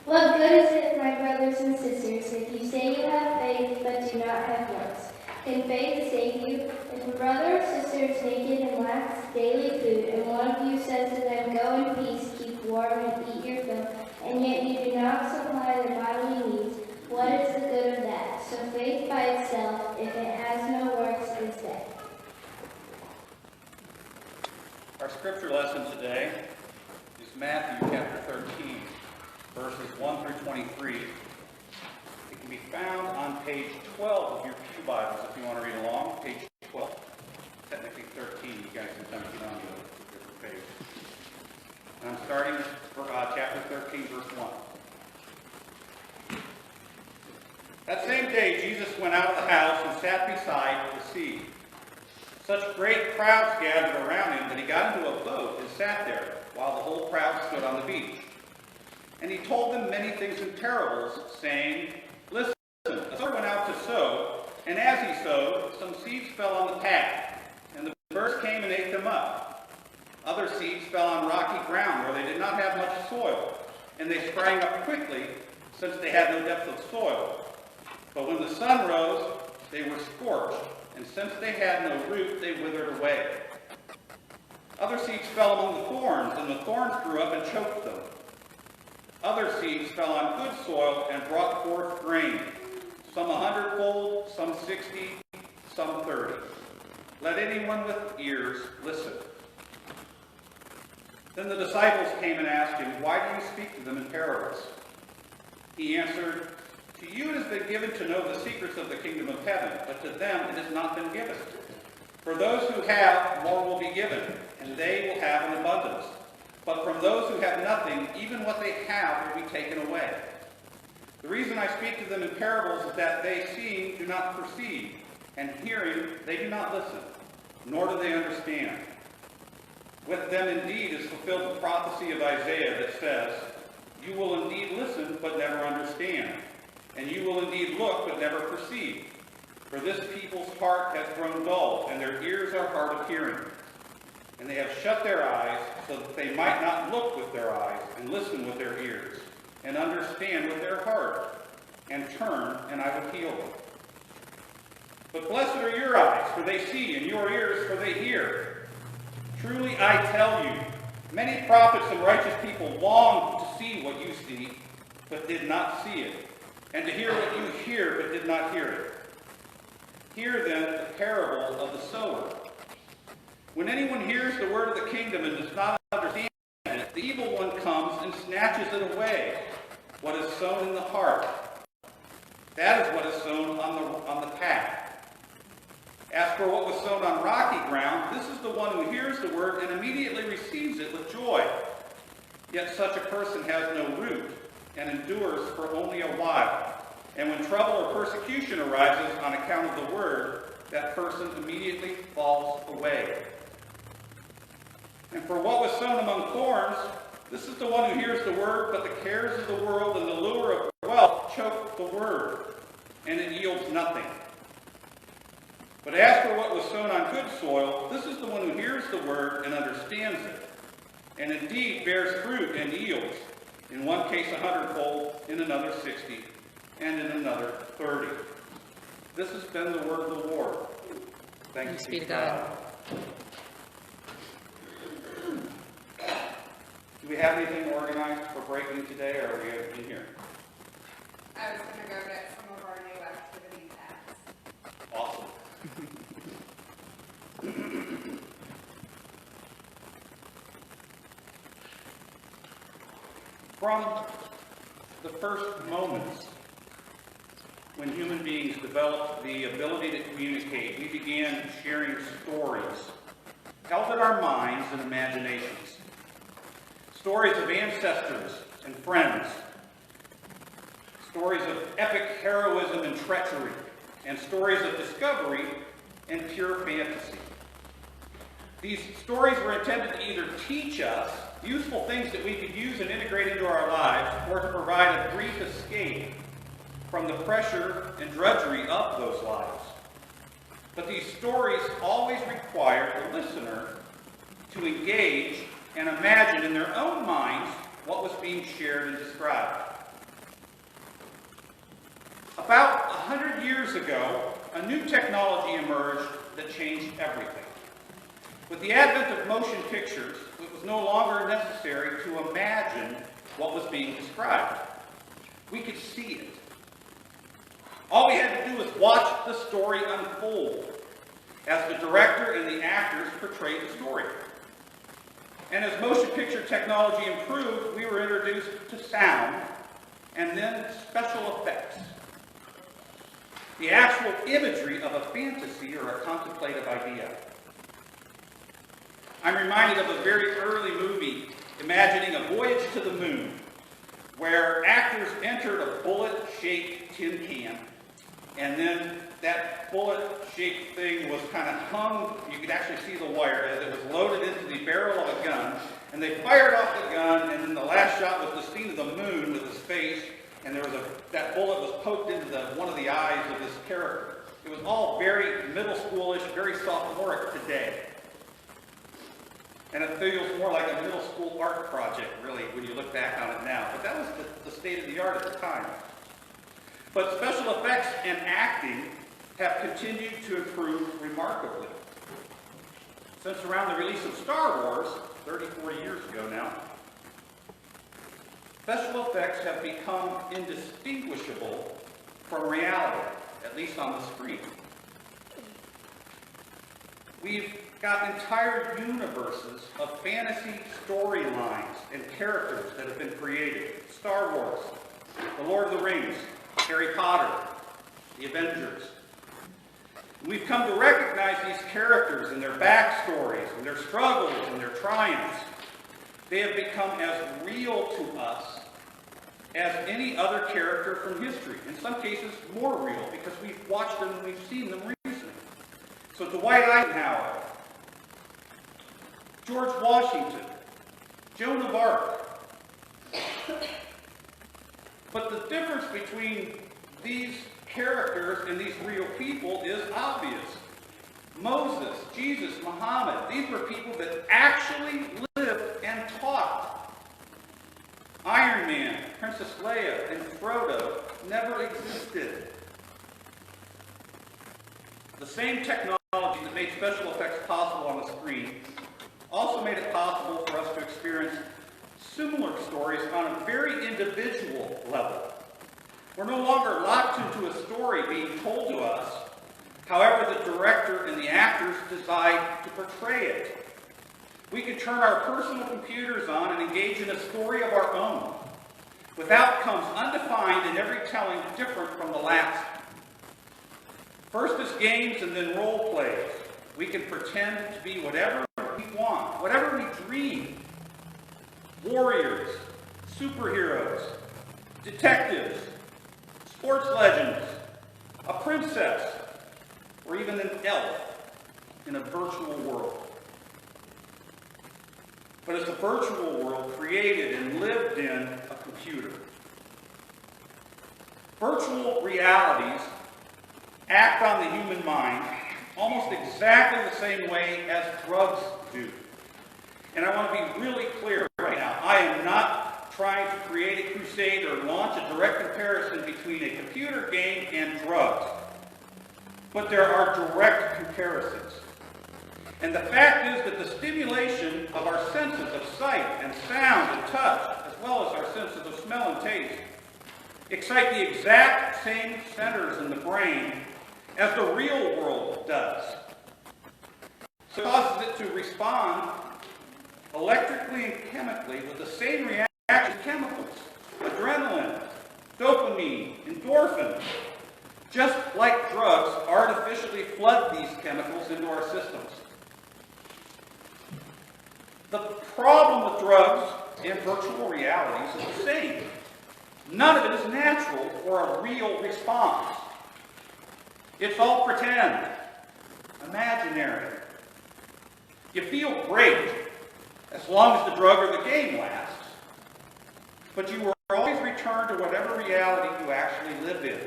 What good is it, my brothers and sisters, if you say you have faith but do not have works? Can faith save you? If a brother or sister is naked and lacks daily food, and one of you says to them, "Go in peace, keep warm and eat your fill," and yet you do not supply their bodily needs, what is the good of that? So faith by itself, if it has no works, is dead. Our scripture lesson today is Matthew chapter 13, verses 1 through 23. It can be found on page 12 of your Pew Bibles if you want to read along. Page 12, technically 13. You guys can kind of get on to a different page. And I'm starting for chapter 13, verse 1. That same day, Jesus went out of the house and sat beside the sea. Such great crowds gathered around him that he got into a boat and sat there, while the whole crowd stood on the beach. And he told them many things in parables, saying, "Listen, a sower went out to sow, and as he sowed, some seeds fell on the path, and the birds came and ate them up. Other seeds fell on rocky ground where they did not have much soil, and they sprang up quickly, since they had no depth of soil. But when the sun rose, they were scorched, and since they had no root, they withered away. Other seeds fell among the thorns, and the thorns grew up and choked them. Other seeds fell on good soil and brought forth grain, some 100-fold, some 60, some 30. Let anyone with ears listen." Then the disciples came and asked him, "Why do you speak to them in parables?" He answered, "To you it has been given to know the secrets of the kingdom of heaven, but to them it has not been given. For those who have, more will be given, and they will have an abundance. But from those who have nothing, even what they have will be taken away. The reason I speak to them in parables is that they, seeing, do not perceive, and hearing, they do not listen, nor do they understand. With them indeed is fulfilled the prophecy of Isaiah that says, 'You will indeed listen, but never understand, and you will indeed look, but never perceive. For this people's heart has grown dull, and their ears are hard of hearing. And they have shut their eyes, so that they might not look with their eyes, and listen with their ears, and understand with their heart, and turn, and I will heal them.' But blessed are your eyes, for they see, and your ears, for they hear. Truly I tell you, many prophets and righteous people longed to see what you see, but did not see it, and to hear what you hear, but did not hear it. Hear then the parable of the sower. When anyone hears the word of the kingdom and does not understand it, the evil one comes and snatches it away. What is sown in the heart, that is what is sown on the path. As for what was sown on rocky ground, this is the one who hears the word and immediately receives it with joy. Yet such a person has no root and endures for only a while. And when trouble or persecution arises on account of the word, that person immediately falls away. And for what was sown among thorns, this is the one who hears the word, but the cares of the world and the lure of wealth choke the word, and it yields nothing. But as for what was sown on good soil, this is the one who hears the word and understands it, and indeed bears fruit and yields, in one case 100-fold, in another 60, and in another 30. This has been the word of the Lord. Thanks be to God. Do we have anything organized for breaking today, or are we in here? I was going to go get some of our new activity packs. Awesome. From the first moments when human beings developed the ability to communicate, we began sharing stories held in our minds and imaginations. Stories of ancestors and friends. Stories of epic heroism and treachery. And stories of discovery and pure fantasy. These stories were intended to either teach us useful things that we could use and integrate into our lives, or to provide a brief escape from the pressure and drudgery of those lives. But these stories always required the listener to engage and imagine in their own minds what was being shared and described. 100 years ago, a new technology emerged that changed everything. With the advent of motion pictures, it was no longer necessary to imagine what was being described. We could see it. All we had to do was watch the story unfold as the director and the actors portrayed the story. And as motion picture technology improved, we were introduced to sound and then special effects. The actual imagery of a fantasy or a contemplative idea. I'm reminded of a very early movie imagining a voyage to the moon, where actors entered a bullet-shaped tin can, and then that bullet-shaped thing was kind of hung, you could actually see the wire as it was loaded into the barrel of a gun, and they fired off the gun, and then the last shot was the scene of the moon with his face, and that bullet was poked into one of the eyes of this character. It was all very middle schoolish, very sophomoric today. And it feels more like a middle school art project, really, when you look back on it now. But that was the state of the art at the time. But special effects and acting have continued to improve remarkably. Since around the release of Star Wars, 30, 40 years ago now, special effects have become indistinguishable from reality, at least on the screen. We've got entire universes of fantasy storylines and characters that have been created. Star Wars, The Lord of the Rings, Harry Potter, the Avengers. We've come to recognize these characters and their backstories and their struggles and their triumphs. They have become as real to us as any other character from history. In some cases, more real, because we've watched them and we've seen them recently. So Dwight Eisenhower, George Washington, Joan of Arc. But the difference between these characters and these real people is obvious. Moses, Jesus, Muhammad, these were people that actually lived and taught. Iron Man, Princess Leia, and Frodo never existed. The same technology that made special effects possible on the screen also made it possible for us to experience similar stories on a very individual level. We're no longer locked into a story being told to us, however the director and the actors decide to portray it. We can turn our personal computers on and engage in a story of our own, with outcomes undefined and every telling different from the last. First as games and then role plays. We can pretend to be whatever we want, whatever we dream. Warriors, superheroes, detectives, sports legends, a princess, or even an elf in a virtual world. But it's a virtual world created and lived in a computer. Virtual realities act on the human mind almost exactly the same way as drugs do. And I want to be really clear right now. I am not trying to create a crusade or launch a direct comparison between a computer game and drugs. But there are direct comparisons. And the fact is that the stimulation of our senses of sight and sound and touch, as well as our senses of smell and taste, excite the exact same centers in the brain as the real world does. So it causes it to respond electrically and chemically with the same reaction chemicals, adrenaline, dopamine, endorphins, just like drugs artificially flood these chemicals into our systems. The problem with drugs and virtual realities is the same. None of it is natural or a real response. It's all pretend, imaginary. You feel great as long as the drug or the game lasts, but you will always return to whatever reality you actually live in.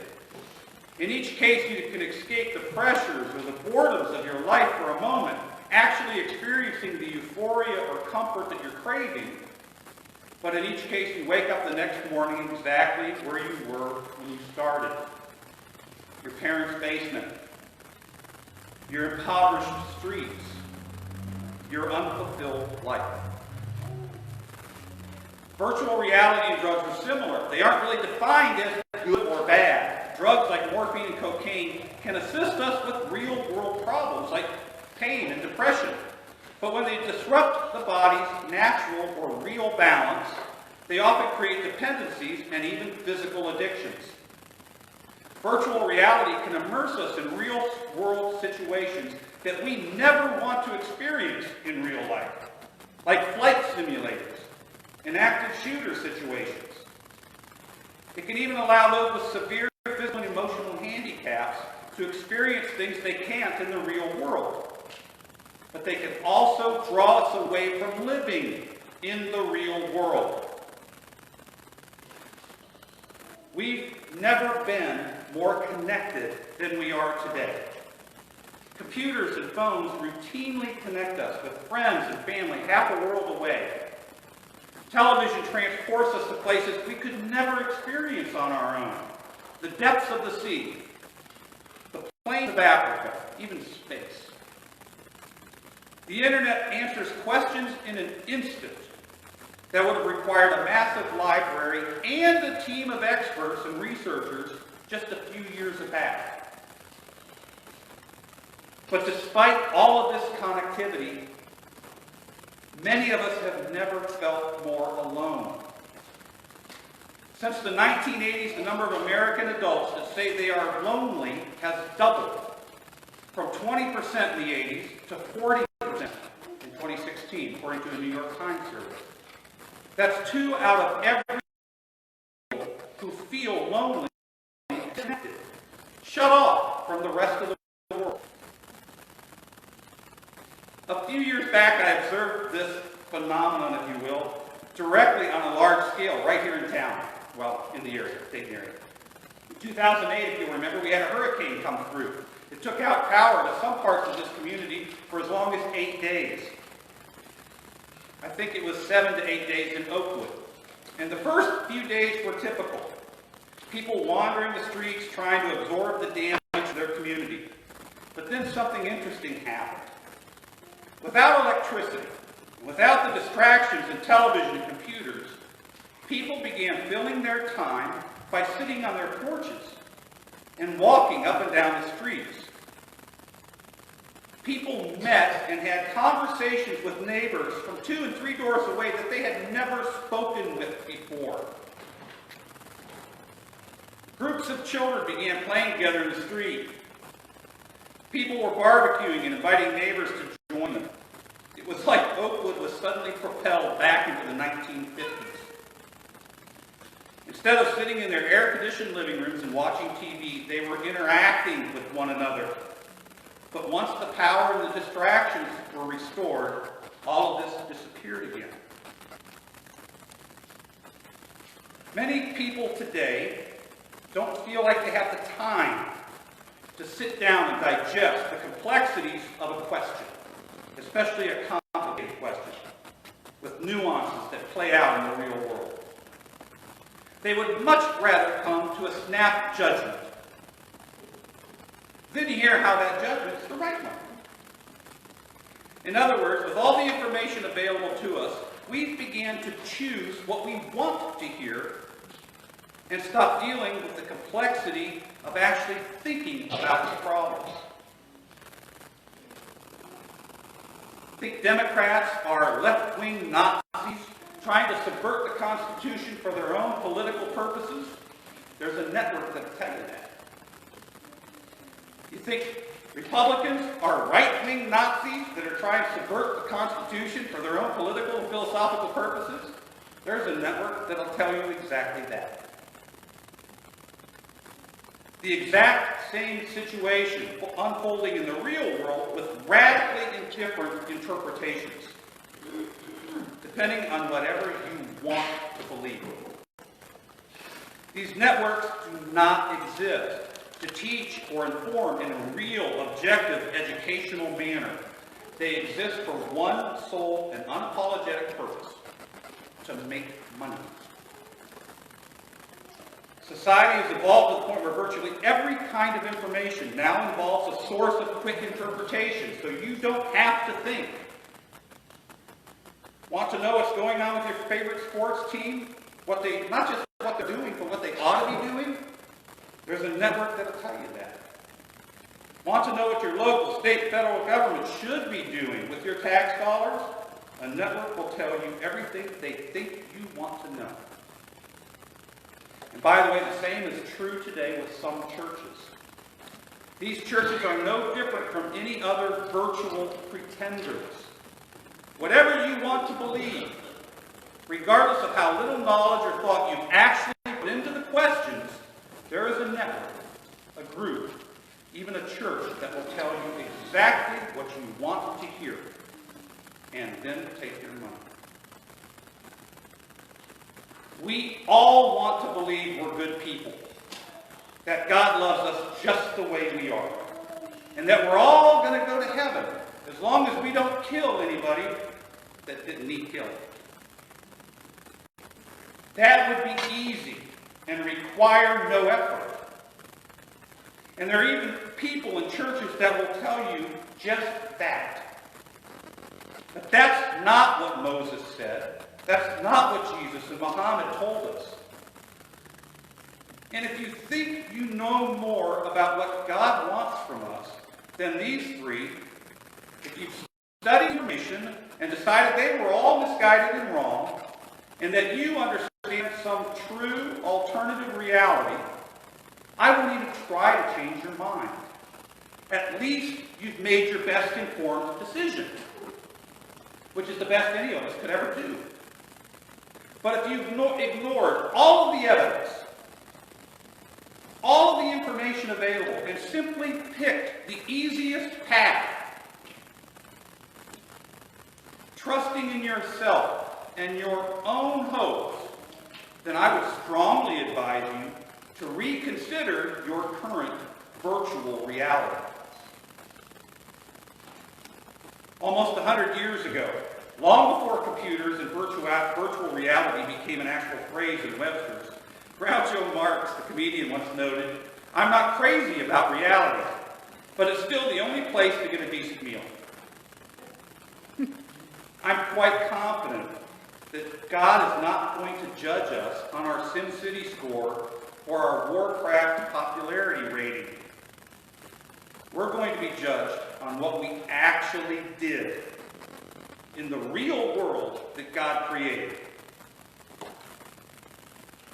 In each case, you can escape the pressures or the boredoms of your life for a moment, actually experiencing the euphoria or comfort that you're craving, but in each case, you wake up the next morning exactly where you were when you started. your parents' basement, your impoverished streets, your unfulfilled life. Virtual reality and drugs are similar. They aren't really defined as good or bad. Drugs like morphine and cocaine can assist us with real-world problems like pain and depression. But when they disrupt the body's natural or real balance, they often create dependencies and even physical addictions. Virtual reality can immerse us in real-world situations that we never want to experience in real life, like flight simulators and active shooter situations. It can even allow those with severe physical and emotional handicaps to experience things they can't in the real world. But they can also draw us away from living in the real world. We've never been more connected than we are today. Computers and phones routinely connect us with friends and family half a world away. Television transports us to places we could never experience on our own. The depths of the sea, the plains of Africa, even space. The internet answers questions in an instant that would have required a massive library and a team of experts and researchers just a few years back. But despite all of this connectivity, many of us have never felt more alone. Since the 1980s, the number of American adults that say they are lonely has doubled, from 20% in the 80s to 40% in 2016, according to a New York Times survey. That's 2 out of every people who feel lonely and disconnected, shut off from the rest of the world. A few years back, I observed this phenomenon, if you will, directly on a large scale, right here in town. Well, in the area, Dayton area. In 2008, if you remember, we had a hurricane come through. It took out power to some parts of this community for as long as 8 days. I think it was 7 to 8 days in Oakwood. And the first few days were typical. People wandering the streets trying to absorb the damage to their community. But then something interesting happened. Without electricity, without the distractions in television and computers, people began filling their time by sitting on their porches and walking up and down the streets. People met and had conversations with neighbors from 2 and 3 doors away that they had never spoken with before. Groups of children began playing together in the street. People were barbecuing and inviting neighbors to join them. It was like Oakwood was suddenly propelled back into the 1950s. Instead of sitting in their air-conditioned living rooms and watching TV, they were interacting with one another. But once the power and the distractions were restored, all of this disappeared again. Many people today don't feel like they have the time to sit down and digest the complexities of a question, especially a complicated question, with nuances that play out in the real world. They would much rather come to a snap judgment than to hear how that judgment is the right one. In other words, with all the information available to us, we began to choose what we want to hear and stop dealing with the complexity of actually thinking about the problems. Think Democrats are left-wing Nazis trying to subvert the Constitution for their own political purposes? There's a network that'll tell you that. You think Republicans are right-wing Nazis that are trying to subvert the Constitution for their own political and philosophical purposes? There's a network that'll tell you exactly that. The exact same situation unfolding in the real world with radically different interpretations, depending on whatever you want to believe. These networks do not exist to teach or inform in a real, objective, educational manner. They exist for one sole and unapologetic purpose: to make money. Society has evolved to the point where virtually every kind of information now involves a source of quick interpretation, so you don't have to think. Want to know what's going on with your favorite sports team? Not just what they're doing, but what they ought to be doing? There's a network that'll tell you that. Want to know what your local, state, federal government should be doing with your tax dollars? A network will tell you everything they think you want to know. And by the way, the same is true today with some churches. These churches are no different from any other virtual pretenders. Whatever you want to believe, regardless of how little knowledge or thought you've actually put into the questions, there is a network, a group, even a church that will tell you exactly what you want to hear, and then take your money. We all want to believe we're good people, that God loves us just the way we are, and that we're all going to go to heaven as long as we don't kill anybody that didn't need killing. That would be easy and require no effort. And there are even people in churches that will tell you just that. But that's not what Moses said. That's not what Jesus and Muhammad told us. And if you think you know more about what God wants from us than these three, if you've studied information and decided they were all misguided and wrong, and that you understand some true alternative reality, I won't even try to change your mind. At least you've made your best informed decision, which is the best any of us could ever do. But if you've ignored all of the evidence, all of the information available, and simply picked the easiest path, trusting in yourself and your own hopes, then I would strongly advise you to reconsider your current virtual reality. Almost 100 years ago, long before computers and virtual reality became an actual phrase in Webster's, Groucho Marx, the comedian, once noted, "I'm not crazy about reality, but it's still the only place to get a decent meal." I'm quite confident that God is not going to judge us on our SimCity score or our Warcraft popularity rating. We're going to be judged on what we actually did in the real world that God created.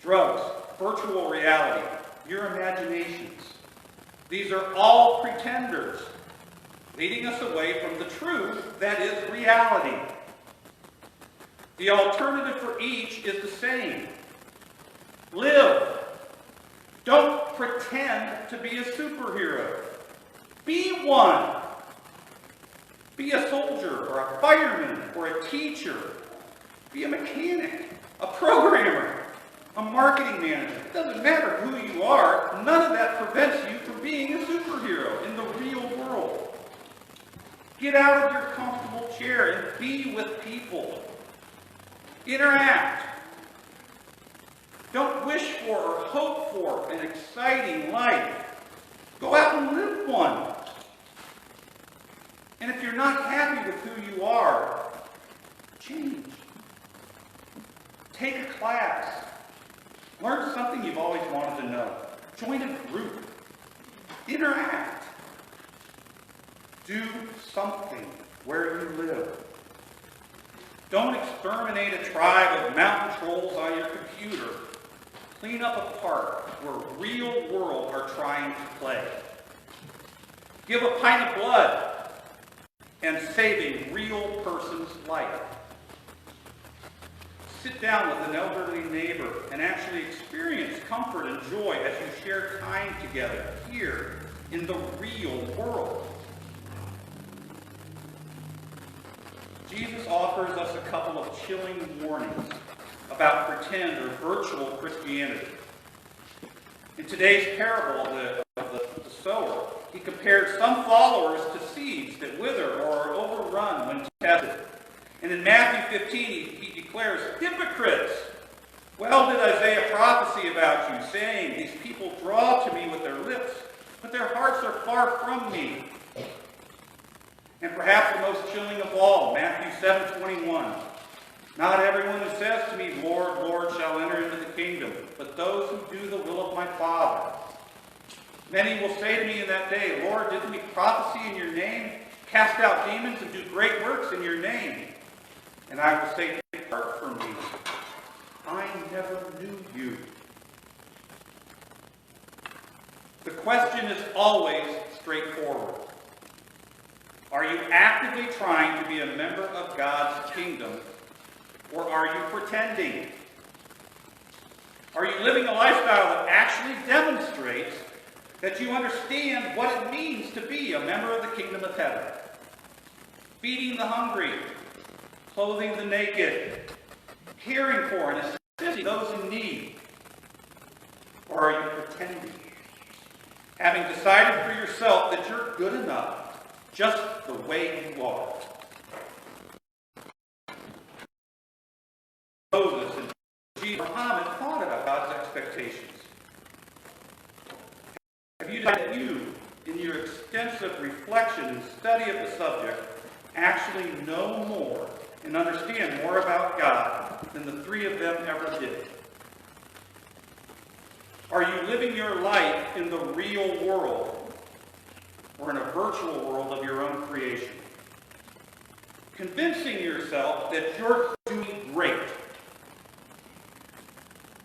Drugs, virtual reality, your imaginations. These are all pretenders, leading us away from the truth that is reality. The alternative for each is the same. Live. Don't pretend to be a superhero. Be one. Be a soldier or a fireman or a teacher. Be a mechanic, a programmer, a marketing manager. It doesn't matter who you are. None of that prevents you from being a superhero in the real world. Get out of your comfortable chair and be with people. Interact. Don't wish for or hope for an exciting life. Go out and live one. And if you're not happy with who you are, change. Take a class. Learn something you've always wanted to know. Join a group. Interact. Do something where you live. Don't exterminate a tribe of mountain trolls on your computer. Clean up a park where real world are trying to play. Give a pint of blood and save a real person's life. Sit down with an elderly neighbor and actually experience comfort and joy as you share time together here in the real world. Jesus offers us a couple of chilling warnings about pretend or virtual Christianity. In today's parable of the sower, he compared some followers to seeds that wither or are overrun when tested. And in Matthew 15, he declares, "Hypocrites! Well did Isaiah prophesy prophecy about you, saying, these people draw to me with their lips, but their hearts are far from me. And perhaps the most chilling of all, Matthew 7:21. Not everyone who says to me, Lord, Lord, shall enter into the kingdom, but those who do the will of my Father. Many will say to me in that day, Lord, didn't we prophesy in your name, cast out demons, and do great works in your name? And I will say, depart from me. I never knew you. The question is always straightforward. Are you actively trying to be a member of God's kingdom, or are you pretending? Are you living a lifestyle that actually demonstrates that you understand what it means to be a member of the kingdom of heaven? Feeding the hungry, clothing the naked, caring for and assisting those in need? Or are you pretending? Having decided for yourself that you're good enough just the way you are. Moses and Jesus and Muhammad thought about God's expectations. Have you decided that you, in your extensive reflection and study of the subject, actually know more and understand more about God than the three of them ever did? Are you living your life in the real world or in a virtual world of your own creation? Convincing yourself that you're doing great,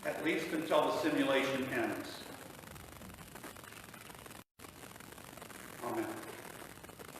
at least until the simulation ends.